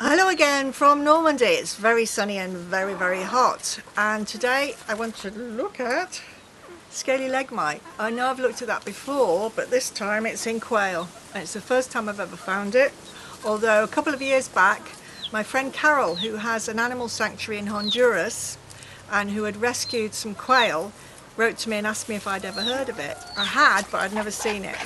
Hello again from Normandy. It's very sunny and very hot, and today I want to look at scaly leg mite. I know I've looked at that before, but this time it's in quail, and it's the first time I've ever found it, although a couple of years back my friend Carol, who has an animal sanctuary in Honduras and who had rescued some quail, wrote to me and asked me if I'd ever heard of it. I had, but I'd never seen it.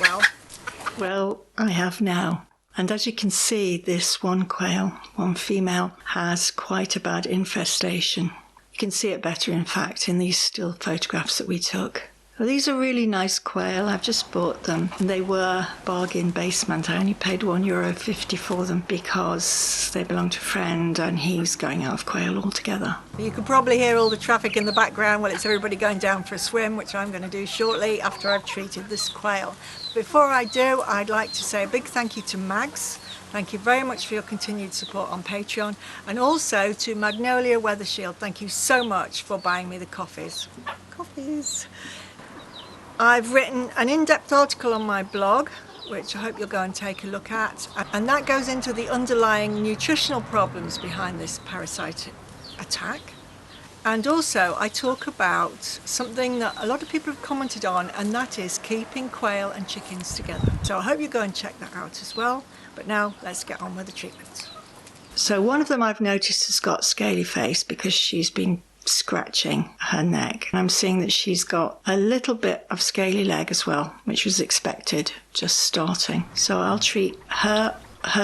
Well, I have now. And as you can see, this one quail, one female, has quite a bad infestation. You can see it better, in fact, in these still photographs that we took. Well, these are really nice quail. I've just bought them. They were bargain basement. I only paid €1.50 for them because they belong to a friend and he's going out of quail altogether. You can probably hear all the traffic in the background. Well, it's everybody going down for a swim, which I'm going to do shortly after I've treated this quail. Before I do, I'd like to say a big thank you to Mags. Thank you very much for your continued support on Patreon, and also to Magnolia Weather Shield. Thank you so much for buying me the coffees. I've written an in-depth article on my blog, which I hope you'll go and take a look at, and that goes into the underlying nutritional problems behind this parasite attack. And also I talk about something that a lot of people have commented on, and that is keeping quail and chickens together. So I hope you go and check that out as well. But now let's get on with the treatment. So one of them I've noticed has got scaly face because she's been scratching her neck. I'm seeing that she's got a little bit of scaly leg as well, which was expected just starting. So I'll treat her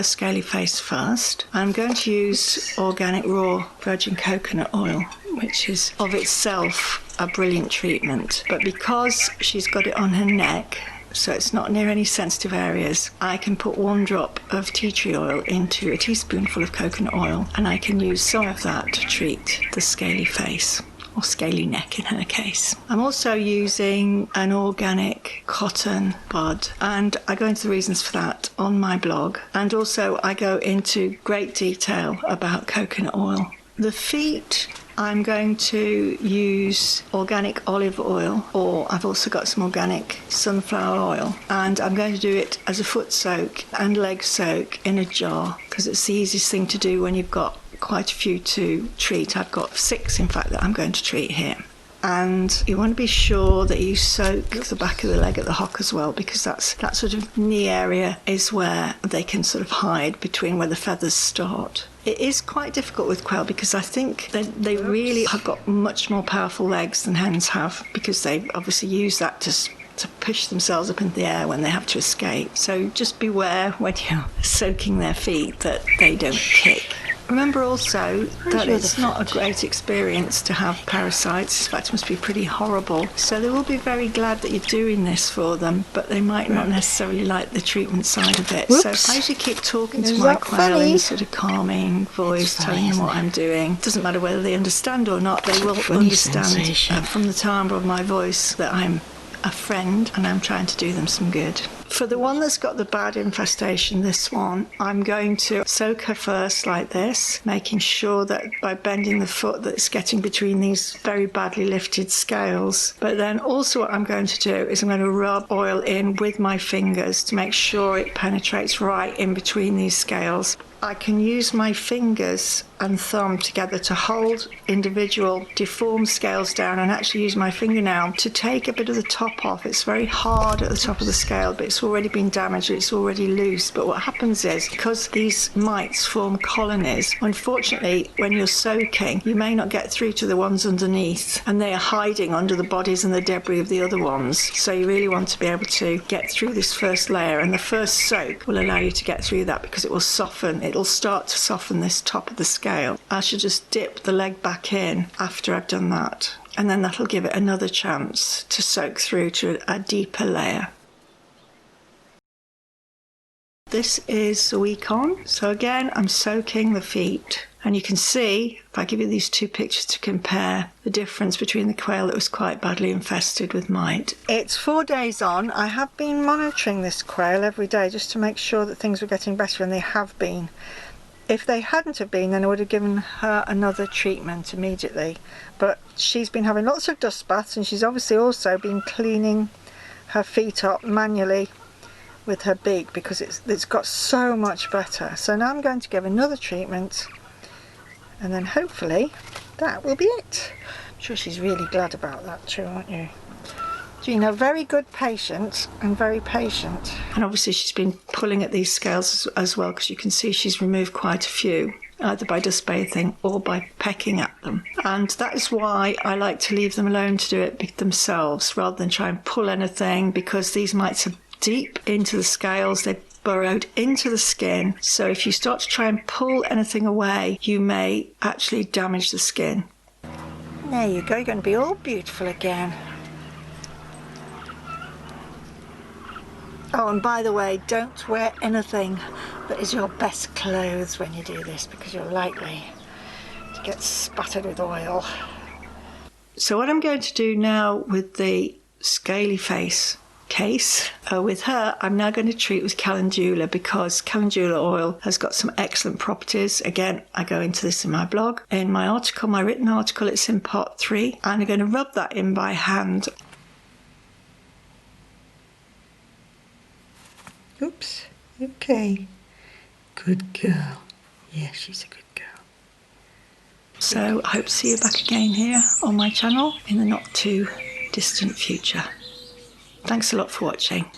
scaly face first. I'm going to use organic raw virgin coconut oil, which is of itself a brilliant treatment. But because she's got it on her neck, so it's not near any sensitive areas, I can put 1 drop of tea tree oil into a teaspoonful of coconut oil, and I can use some of that to treat the scaly face, or scaly neck in her case. I'm also using an organic cotton bud, and I go into the reasons for that on my blog, and also I go into great detail about coconut oil. The feet, I'm going to use organic olive oil, or I've also got some organic sunflower oil, and I'm going to do it as a foot soak and leg soak in a jar because it's the easiest thing to do when you've got quite a few to treat. I've got 6 in fact that I'm going to treat here. And you want to be sure that you soak the back of the leg at the hock as well, because that sort of knee area is where they can sort of hide between where the feathers start. It is quite difficult with quail because I think they really have got much more powerful legs than hens have, because they obviously use that to push themselves up into the air when they have to escape. So just beware when you're soaking their feet that they don't kick. Remember also that it's not a great experience to have parasites. In fact, it must be pretty horrible. So they will be very glad that you're doing this for them, but they might not necessarily like the treatment side of it. So I usually keep talking to my quail in a sort of calming voice, telling them what I'm doing. It doesn't matter whether they understand or not, they will understand from the timbre of my voice that I'm a friend and I'm trying to do them some good. For the one that's got the bad infestation, this one, I'm going to soak her first like this, making sure that by bending the foot that it's getting between these very badly lifted scales. But then also what I'm going to do is I'm going to rub oil in with my fingers to make sure it penetrates right in between these scales. I can use my fingers and thumb together to hold individual deformed scales down, and actually use my fingernail to take a bit of the top off. It's very hard at the top of the scale, but it's already been damaged, it's already loose. But what happens is, because these mites form colonies, unfortunately when you're soaking you may not get through to the ones underneath, and they are hiding under the bodies and the debris of the other ones. So you really want to be able to get through this first layer, and the first soak will allow you to get through that because it will soften, it'll start to soften this top of the scale. I should just dip the leg back in after I've done that, and then that'll give it another chance to soak through to a deeper layer. This is a week on, so again I'm soaking the feet, and you can see, if I give you these 2 pictures to compare, the difference between the quail that was quite badly infested with mite. It's 4 days on. I have been monitoring this quail every day just to make sure that things were getting better, and they have been. If they hadn't have been, then I would have given her another treatment immediately. But she's been having lots of dust baths, and she's obviously also been cleaning her feet up manually with her beak because it's got so much better. So now I'm going to give another treatment, and then hopefully that will be it. I'm sure she's really glad about that too, aren't you? Gina, very good patient and very patient. And obviously she's been pulling at these scales as well, because you can see she's removed quite a few, either by dust bathing or by pecking at them. And that is why I like to leave them alone to do it themselves, rather than try and pull anything, because these mites are deep into the scales. They've burrowed into the skin. So if you start to try and pull anything away, you may actually damage the skin. There you go, you're going to be all beautiful again. Oh, and by the way, don't wear anything that is your best clothes when you do this, because you're likely to get spattered with oil. So what I'm going to do now with the scaly face case, with her, I'm now going to treat with calendula, because calendula oil has got some excellent properties. Again, I go into this in my blog. In my article, my written article, it's in part 3, and I'm going to rub that in by hand. Oops, okay. Good girl. Yeah, she's a good girl. So I hope to see you back again here on my channel in the not too distant future. Thanks a lot for watching.